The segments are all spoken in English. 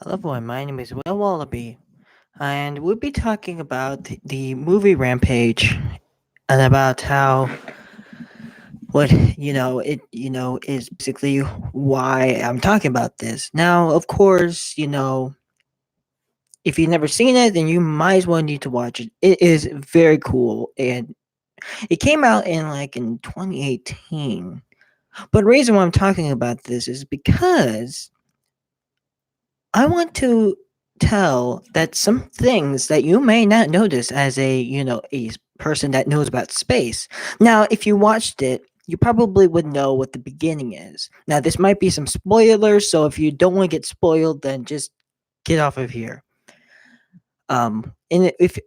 Hello, everyone. My name is Will Wallaby, and we'll be talking about the movie Rampage and about how what is basically why I'm talking about this. Now, of course, if you've never seen it, then you might as well need to watch it. It is very cool, and it came out in 2018. But the reason why I'm talking about this is because I want to tell that some things that you may not notice as a person that knows about space. Now, if you watched it, you probably would know what the beginning is. Now, this might be some spoilers, so if you don't want to get spoiled, then just get off of here. And if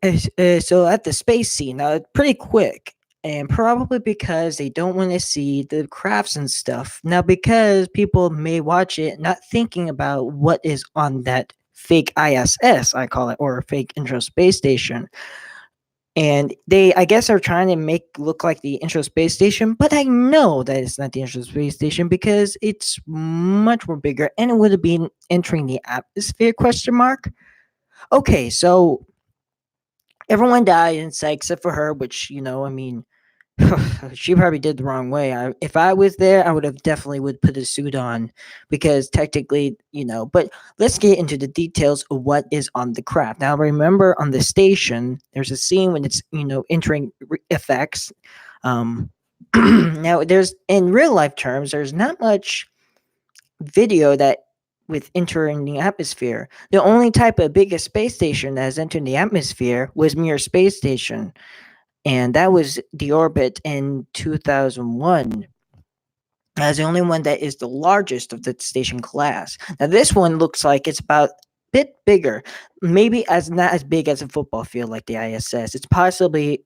so, at the space scene, now it's pretty quick, and probably because they don't want to see the crafts and stuff. Now, because people may watch it not thinking about what is on that fake ISS, I call it, or fake intro space station. And they, I guess, are trying to make look like the intro space station, but I know that it's not the intro space station because it's much more bigger, and it would have been entering the atmosphere? Question mark. Okay, so everyone died inside except for her, which she probably did the wrong way. If I was there, I would have definitely would put a suit on because technically, But let's get into the details of what is on the craft. Now, remember on the station, there's a scene when it's entering effects. Um, now, there's in real life terms, there's not much video that with entering the atmosphere. The only type of biggest space station that has entered the atmosphere was Mir Space Station, and that was the orbit in 2001. As the only one that is the largest of the station class. Now this one looks like it's about a bit bigger, maybe as not as big as a football field like the ISS. It's possibly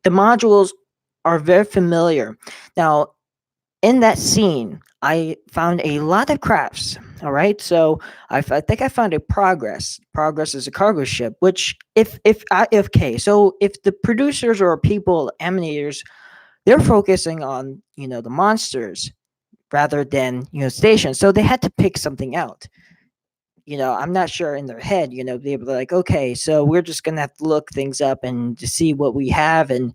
the modules are very familiar. Now in that scene, I found a lot of crafts. All right, so I think I found a progress. Progress is a cargo ship. Which, if okay, so if the producers or people, animators, they're focusing on the monsters rather than stations, so they had to pick something out. I'm not sure in their head. They were like, okay, so we're just gonna have to look things up and to see what we have and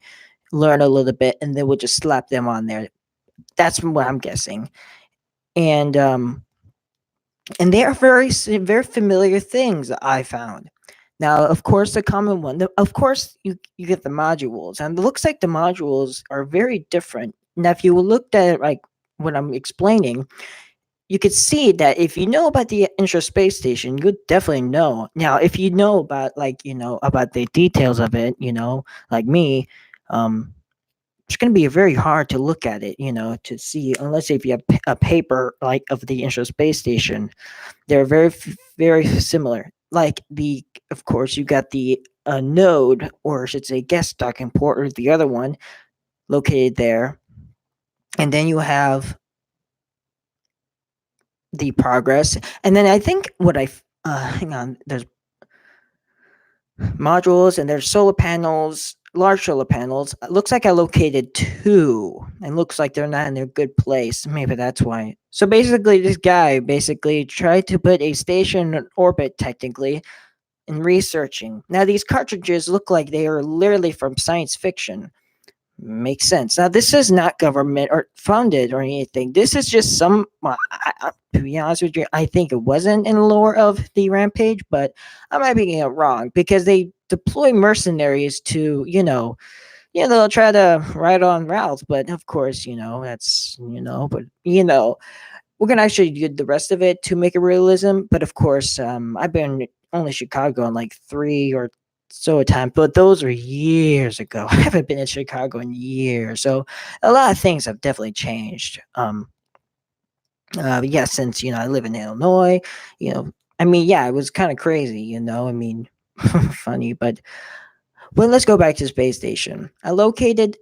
learn a little bit, and then we'll just slap them on there. That's what I'm guessing. And they are very familiar things I found. Now, of course, the common one. Of course, you get the modules, and it looks like the modules are very different. Now, if you looked at it like what I'm explaining, you could see that if you know about the Intra Space Station, you definitely know. Now, if you know about about the details of it, like me, um, it's going to be very hard to look at it, to see unless if you have a paper like of the Intra Space Station. They're very similar. Like of course, you got the node, or I should say, guest docking port, or the other one located there, and then you have the progress, and then I think what hang on, there's modules and there's solar panels, large solar panels. It looks like I located two, and looks like they're not in a good place. Maybe that's why. So basically, this guy basically tried to put a station in orbit, technically, and researching. Now, these cartridges look like they are literally from science fiction. Makes sense. Now, this is not government or funded or anything. This is just some. To be honest with you, I think it wasn't in the lore of the Rampage, but I might be getting it wrong because they deploy mercenaries to, they'll try to ride on routes, but of course, that's, but we're gonna actually do the rest of it to make it realism. But of course, I've been only Chicago in like 3 or so times, but those are years ago. I haven't been in Chicago in years, so a lot of things have definitely changed. Yeah, since I live in Illinois, I mean, yeah, it was kind of crazy, I mean, funny, but let's go back to the space station. I located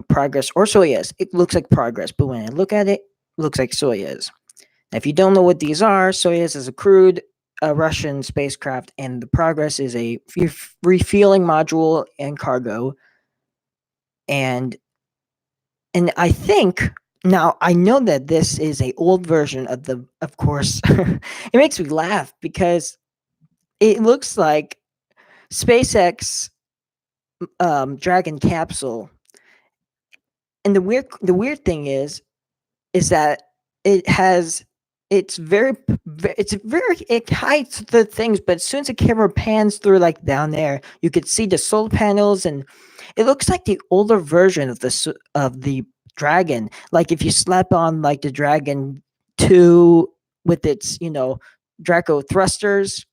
Progress or Soyuz. It looks like Progress, but when I look at it, it looks like Soyuz. Now, if you don't know what these are, Soyuz is a crewed Russian spacecraft, and the Progress is a refueling module and cargo. And I think Now I know that this is a old version of the, of course. It makes me laugh because it looks like SpaceX Dragon capsule. And the weird thing is that it has it's very it's very it hides the things, but as soon as the camera pans through like down there, you could see the solar panels, and it looks like the older version of of the Dragon. Like if you slap on like the Dragon 2 with its, Draco thrusters,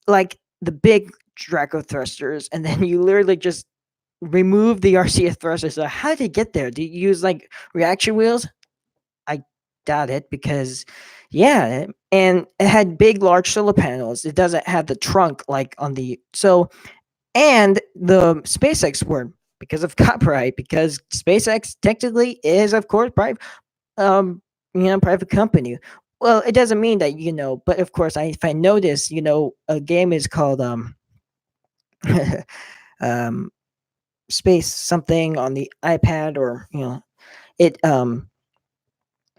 like the big Draco thrusters, and then you literally just remove the RCS thrusters. So how did it get there? Do you use like reaction wheels? I doubt it because, yeah, and it had big, large solar panels. It doesn't have the trunk like on the and the SpaceX were because of copyright, because SpaceX technically is, of course, private, private company. Well, it doesn't mean that, but of course, if I notice, a game is called um space something on the iPad, or it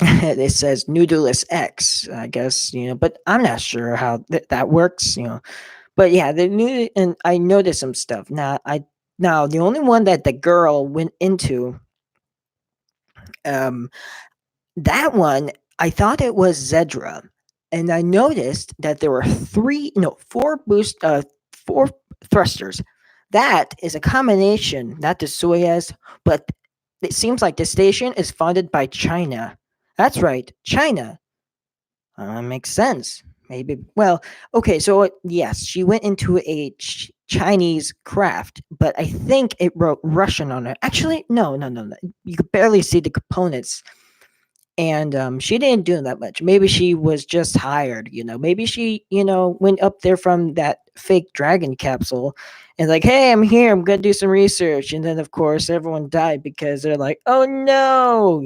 it says Noodleless X, I guess, but I'm not sure how that works, But yeah, the new, and I noticed some stuff. Now the only one that the girl went into, um, that one I thought it was Zedra, and I noticed that there were four thrusters. That is a combination, not the Soyuz, but it seems like the station is funded by China. That's right, China. Makes sense. Maybe. Well, okay. So yes, she went into a Chinese craft, but I think it wrote Russian on it. Actually, no, no, no, no. You could barely see the components, and she didn't do that much. Maybe she was just hired. Maybe she, went up there from that fake dragon capsule, and like, hey, I'm here. I'm gonna do some research, and then of course everyone died because they're like, oh no,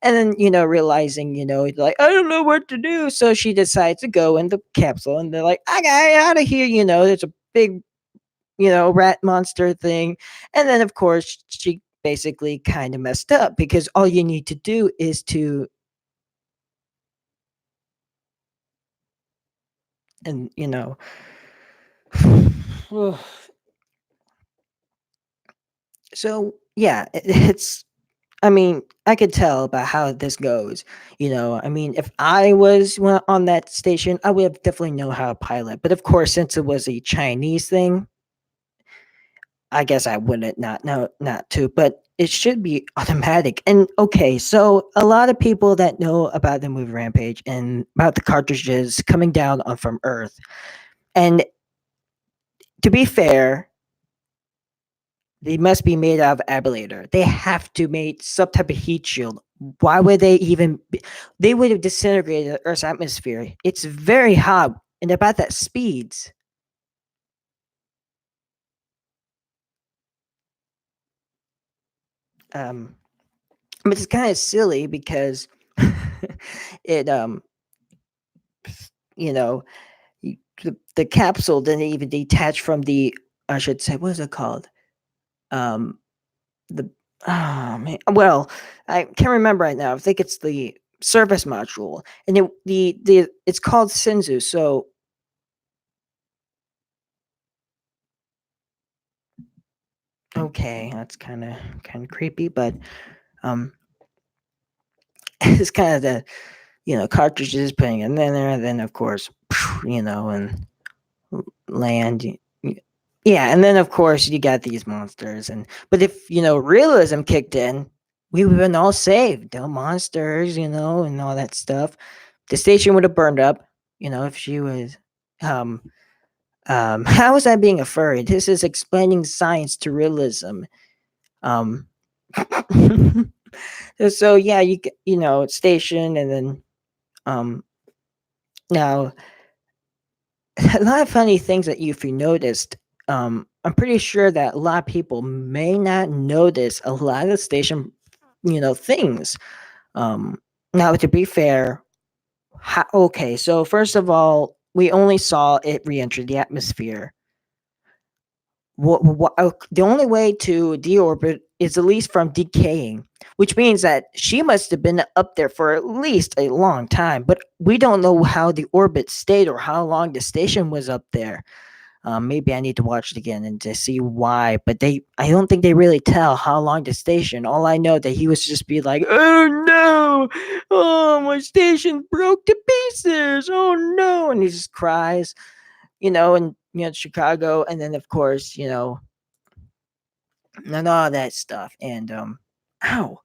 and then realizing, like I don't know what to do, so she decides to go in the capsule, and they're like, I got out of here. There's a big, rat monster thing, and then of course she basically kind of messed up because all you need to do is to and so yeah, it's I mean, I could tell about how this goes. I mean, if I was on that station, I would have definitely know how to pilot. But of course, since it was a Chinese thing, I guess I wouldn't not know not to. But it should be automatic. And okay, so a lot of people that know about the movie Rampage and about the cartridges coming down on from Earth, and to be fair, they must be made out of ablator. They have to make some type of heat shield. Why would they even? They would have disintegrated the Earth's atmosphere. It's very hot, and about that speeds. Um, but it's kind of silly because it you know the capsule didn't even detach from the, I should say, what is it called, um the oh man, well, I can't remember right now. I think it's the service module, and the it's called Sinzu. So okay, that's kind of creepy, but um it's kind of the, cartridges putting in there, and then of course, and land. Yeah, and then of course you got these monsters, and but if realism kicked in, we would have been all saved. No monsters, and all that stuff. The station would have burned up. If she was, um, how is that being a furry? This is explaining science to realism. Um, so yeah, station, and then um, now a lot of funny things that if you noticed, I'm pretty sure that a lot of people may not notice a lot of station, things. Um, Now, to be fair, okay, so first of all, we only saw it re-enter the atmosphere. The only way to deorbit is at least from decaying, which means that she must have been up there for at least a long time. But we don't know how the orbit stayed or how long the station was up there. Maybe I need to watch it again and to see why. But I don't think they really tell how long the station. All I know that he was just be like, "Oh no, oh my station broke to pieces. Oh no," and he just cries, and Chicago, and then of course, and all that stuff, and ow,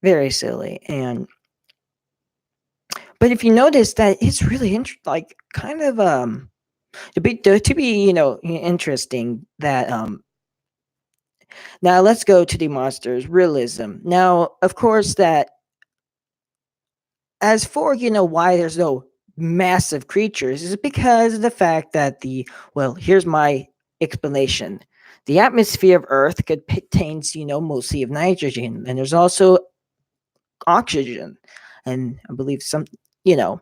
very silly. And but if you notice that it's really like kind of to be interesting that now let's go to the monsters realism. Now, of course, that as for why there's no massive creatures is because of the fact that here's my explanation. The atmosphere of Earth contains mostly of nitrogen, and there's also oxygen, and I believe you know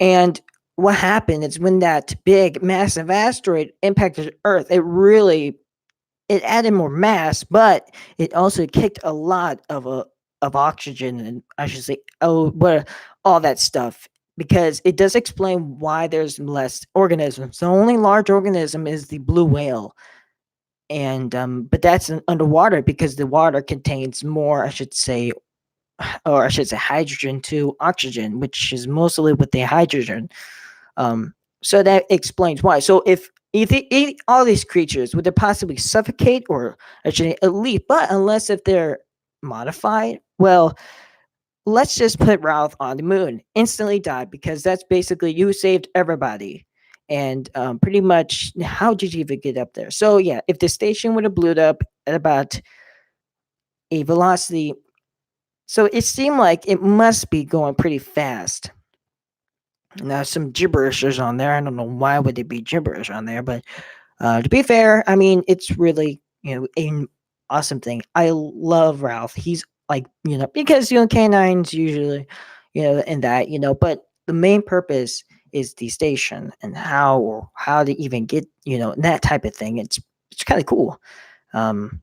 and what happened is when that big massive asteroid impacted Earth, it added more mass, but it also kicked a lot of oxygen, and I should say, what all that stuff, because it does explain why there's less organisms. The only large organism is the blue whale, and but that's underwater because the water contains more, I should say, or I should say, hydrogen to oxygen, which is mostly with the hydrogen. Um, so that explains why. So if they eat all these creatures, would they possibly suffocate or actually elite? But unless if they're modified, well, let's just put Ralph on the moon. Instantly died because that's basically you saved everybody. And pretty much, how did you even get up there? So yeah, if the station would have blew up at about a velocity, so it seemed like it must be going pretty fast. Now some gibberish is on there. I don't know why would it be gibberish on there, but to be fair, I mean it's really an awesome thing. I love Ralph. He's like because canines usually in that but the main purpose is the station and how to even get that type of thing. It's kind of cool. Um,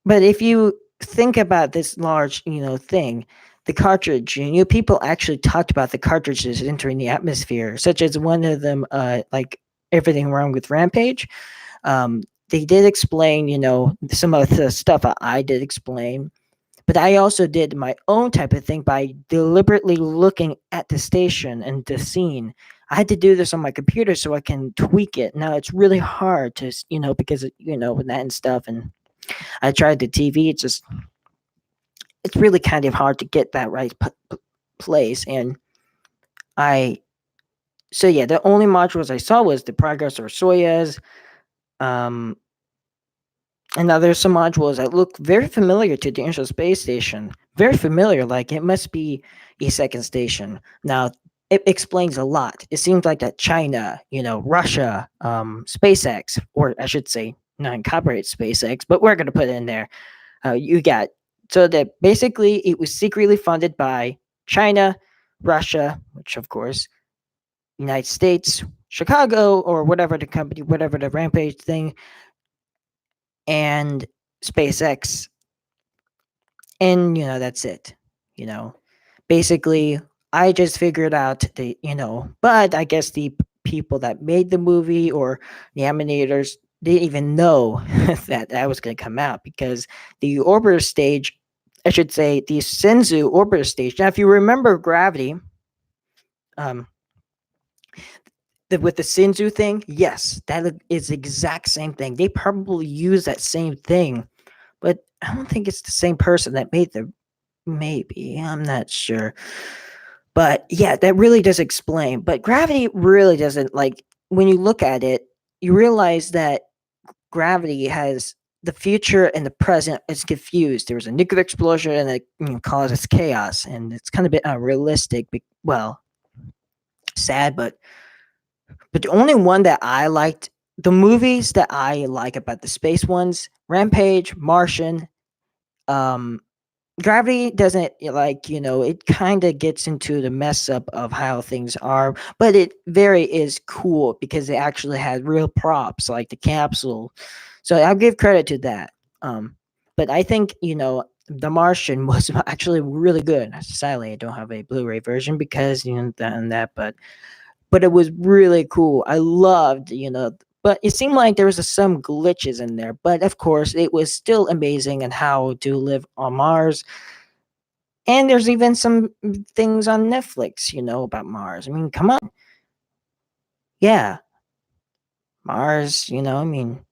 but if you think about this large, thing, the cartridge, people actually talked about the cartridges entering the atmosphere, such as one of them, like everything wrong with Rampage. They did explain, some of the stuff I did explain, but I also did my own type of thing by deliberately looking at the station and the scene. I had to do this on my computer so I can tweak it. Now it's really hard to, because with that and stuff, and I tried the TV. It's really kind of hard to get that right place. And I so yeah, the only modules I saw was the Progress or Soyuz. Um, and now there's some modules that look very familiar to the International Space Station. Very familiar, like it must be a second station. Now it explains a lot. It seems like that China, Russia, SpaceX, or I should say, not incorporate SpaceX, but we're gonna put it in there. You got so that basically it was secretly funded by China, Russia, which of course, United States, Chicago, or whatever the company, whatever the Rampage thing, and SpaceX, and that's it. You know, basically, I just figured out but I guess the people that made the movie or the animators didn't even know that was going to come out because the orbiter stage, I should say, the Senzu orbiter stage. Now, if you remember Gravity, um, with the Senzu thing, yes, that is the exact same thing. They probably use that same thing, but I don't think it's the same person that made the. Maybe I'm not sure. But yeah, that really does explain. But gravity really doesn't, like, when you look at it, you realize that gravity has the future and the present is confused. There was a nuclear explosion and it causes chaos, and it's kind of a bit unrealistic. Well, sad, but the only one that I liked, the movies that I like about the space ones, Rampage, Martian, um, gravity doesn't like it kind of gets into the mess up of how things are, but it very is cool because they actually had real props like the capsule, so I'll give credit to that. But I think the Martian was actually really good. Sadly, I don't have a Blu-ray version because that and that, but it was really cool. I loved, but it seemed like there was some glitches in there. But of course, it was still amazing and how to live on Mars. And there's even some things on Netflix, about Mars. I mean, come on. Yeah, Mars, I mean,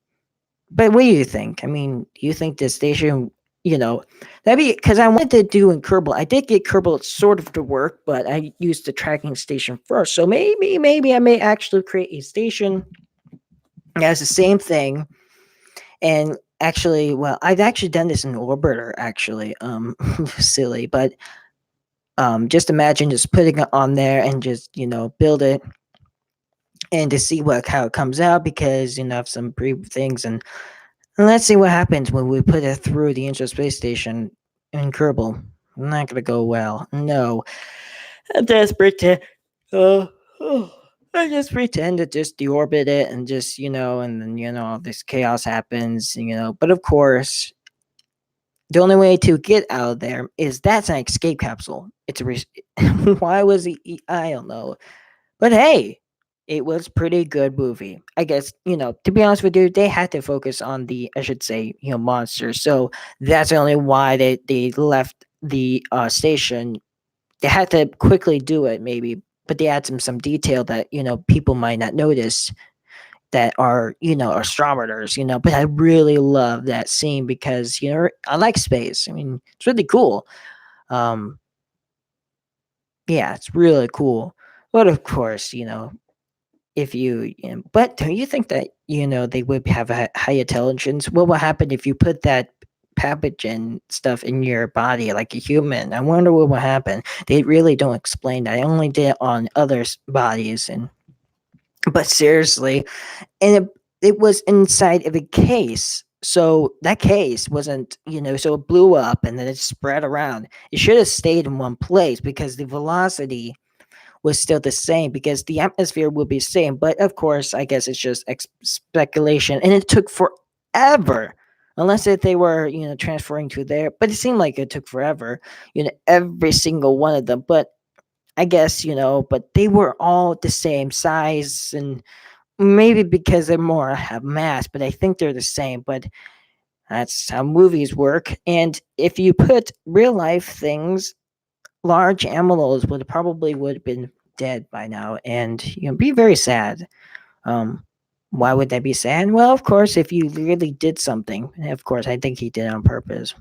but what do you think? I mean, do you think the station, you know, that'd be because I wanted to do in Kerbal. I did get Kerbal sort of to work, but I used the tracking station first. So maybe I may actually create a station that has the same thing. And actually, well, I've actually done this in orbiter. Actually, silly, but just imagine just putting it on there and just build it and to see what how it comes out because have some pre things and let's see what happens when we put it through the International Space Station in Kerbal. Not gonna go well. No, I just pretend. Uh, oh, I just pretend to just deorbit it and just and then all this chaos happens. But of course, the only way to get out of there is that's an escape capsule. It's a why was he? I don't know. But hey, it was pretty good movie. I guess, to be honest with you, they had to focus on the I should say, monsters. So that's only why they left the station. They had to quickly do it maybe, but they add some detail that, people might not notice that are, astronomers, but I really love that scene because, I like space. I mean, it's really cool. Um yeah, it's really cool. But of course, if but don't you think that they would have a high intelligence? What will happen if you put that pathogen stuff in your body like a human? I wonder what will happen. They really don't explain that. I only did it on others bodies, and but seriously, and it was inside of a case, so that case wasn't so it blew up and then it spread around. It should have stayed in one place because the velocity was still the same because the atmosphere would be the same. But of course, I guess it's just speculation, and it took forever. Unless if they were, transferring to there, but it seemed like it took forever, every single one of them. But I guess, but they were all the same size, and maybe because they're more have mass, but I think they're the same. But that's how movies work. And if you put real life things, large animals would have been dead by now, and be very sad. Um, why would that be sad? Well, of course, if you really did something, and of course, I think he did it on purpose.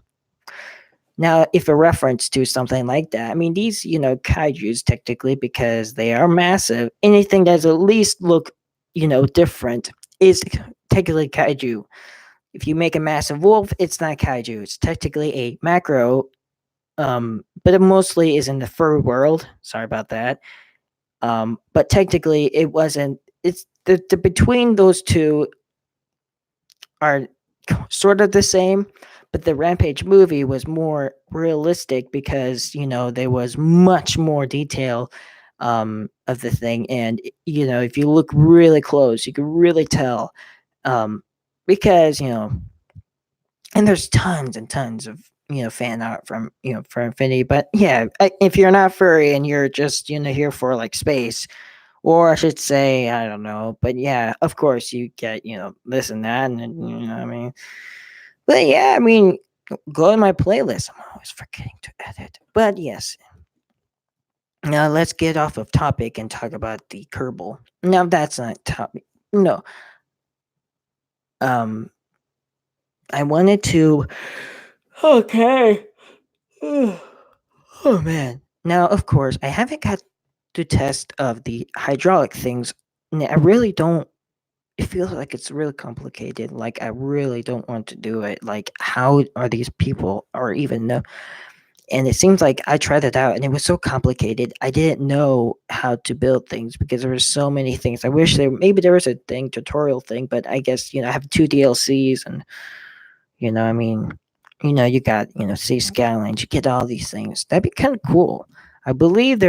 Now, if a reference to something like that, I mean, these kaiju's technically because they are massive. Anything that's at least look different is technically kaiju. If you make a massive wolf, it's not kaiju. It's technically a macro but it mostly is in the fur world. Sorry about that. But technically, it wasn't. It's the between those two are sort of the same, but the Rampage movie was more realistic because there was much more detail of the thing, and if you look really close, you can really tell because and there's tons and tons of fan art from for Infinity. But yeah, if you're not furry and you're just here for like space, or I should say, I don't know, but yeah, of course you get this and that, and I mean, but yeah, I mean, go in my playlist. I'm always forgetting to edit, but yes. Now let's get off of topic and talk about the Kerbal. Now that's not topic. No, um, I wanted to. Okay. Oh man. Now, of course, I haven't got to test of the hydraulic things. I really don't. It feels like it's really complicated. Like I really don't want to do it. Like how are these people or even know? And it seems like I tried it out and it was so complicated. I didn't know how to build things because there were so many things. I wish there was a tutorial thing, but I guess I have two DLCs and I mean You got, Sea Skylines, you get all these things. That'd be kind of cool. I believe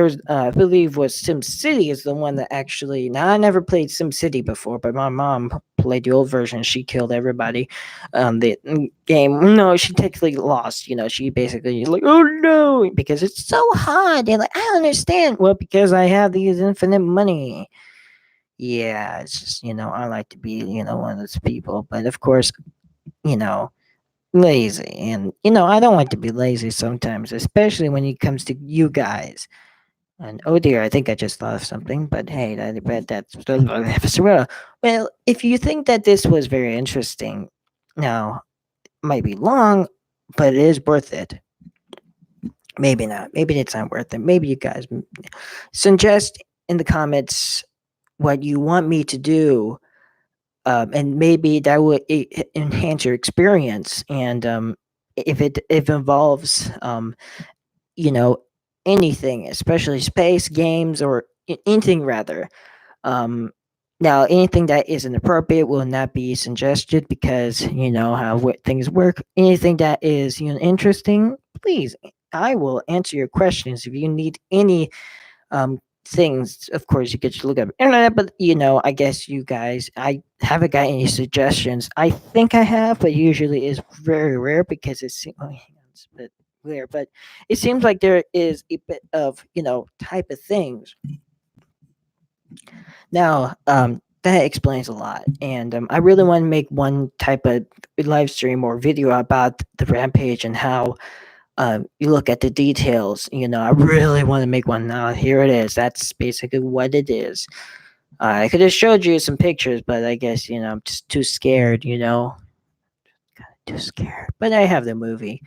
was Sim City is the one that actually. Now I never played Sim City before, but my mom played the old version. She killed everybody. The game. No, she technically lost. She basically like, oh no, because it's so hard. And like, I don't understand. Well, because I have these infinite money. Yeah, it's just I like to be one of those people, but of course you know lazy. And I don't like to be lazy sometimes, especially when it comes to you guys. And oh dear, I think I just thought of something, but hey, that's well, if you think that this was very interesting, now might be long, but it is worth it. Maybe not, maybe it's not worth it. Maybe you guys suggest in the comments what you want me to do, and maybe that would enhance your experience. And if it involves you know anything, especially space games or anything rather. um Now anything that is inappropriate will not be suggested, because you know how things work. Anything that is interesting, please, I will answer your questions. If you need any things, of course you could just look up internet. But I guess you guys, I haven't got any suggestions. I think I have, but usually is very rare, because oh, hang on, it's a bit rare. But it seems like there is a bit of type of things. Now that explains a lot. And I really want to make one type of live stream or video about the Rampage, and how you look at the details. I really want to make one. Now here it is. That's basically what it is. I could have showed you some pictures, but I guess I'm just too scared. Too scared. But I have the movie.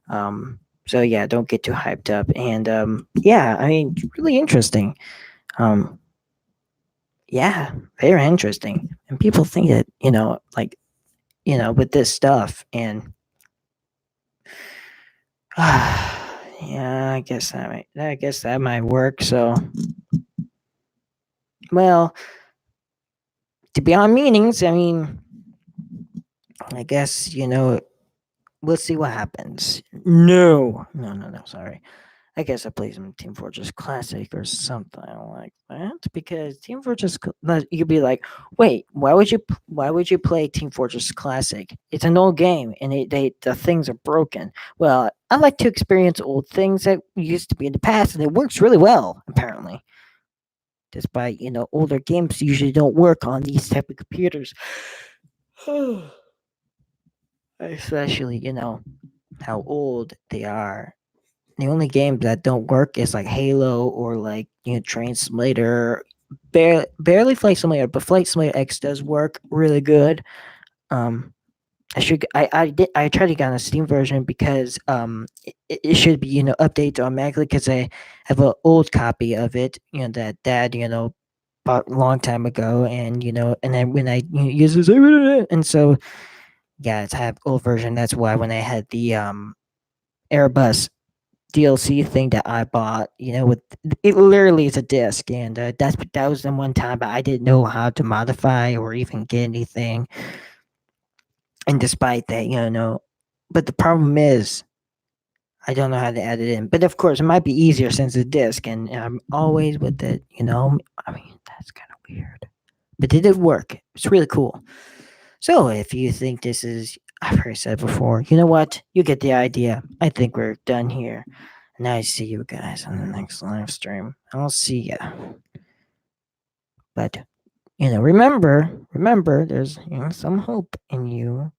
So yeah, don't get too hyped up. And yeah, I mean, really interesting. Um, yeah, very interesting. And people think that like with this stuff. And yeah, I guess that might work. So, well, to be on meetings, I mean, I guess we'll see what happens. No, no, no, no. Sorry. I guess I play some Team Fortress Classic or something like that, because Team Fortress. You could be like, wait, why would you play Team Fortress Classic? It's an old game, and the things are broken. Well, I like to experience old things that used to be in the past, and it works really well. Apparently, despite older games usually don't work on these type of computers. Especially how old they are. The only games that don't work is like Halo, or like Train Simulator. Barely Flight Simulator, but Flight Simulator X does work really good. um I tried to get on a Steam version, because it should be updates automatically, because I have an old copy of it, that dad bought a long time ago. And and then when I use this, and so yeah, it's have old version. That's why when I had the Airbus DLC thing that I bought, with it literally is a disc. And that was the one time, but I didn't know how to modify or even get anything. And despite that, but the problem is I don't know how to add it in. But of course, it might be easier since it's a disc, and I'm always with it. I mean, that's kind of weird, but it did work. It's really cool. So if you think this is, I've heard said before, you know what? You get the idea. I think we're done here. And I see you guys on the next live stream. I'll see ya. But remember, there's some hope in you.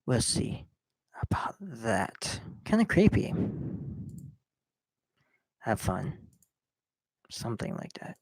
We'll see about that. Kind of creepy. Have fun. Something like that.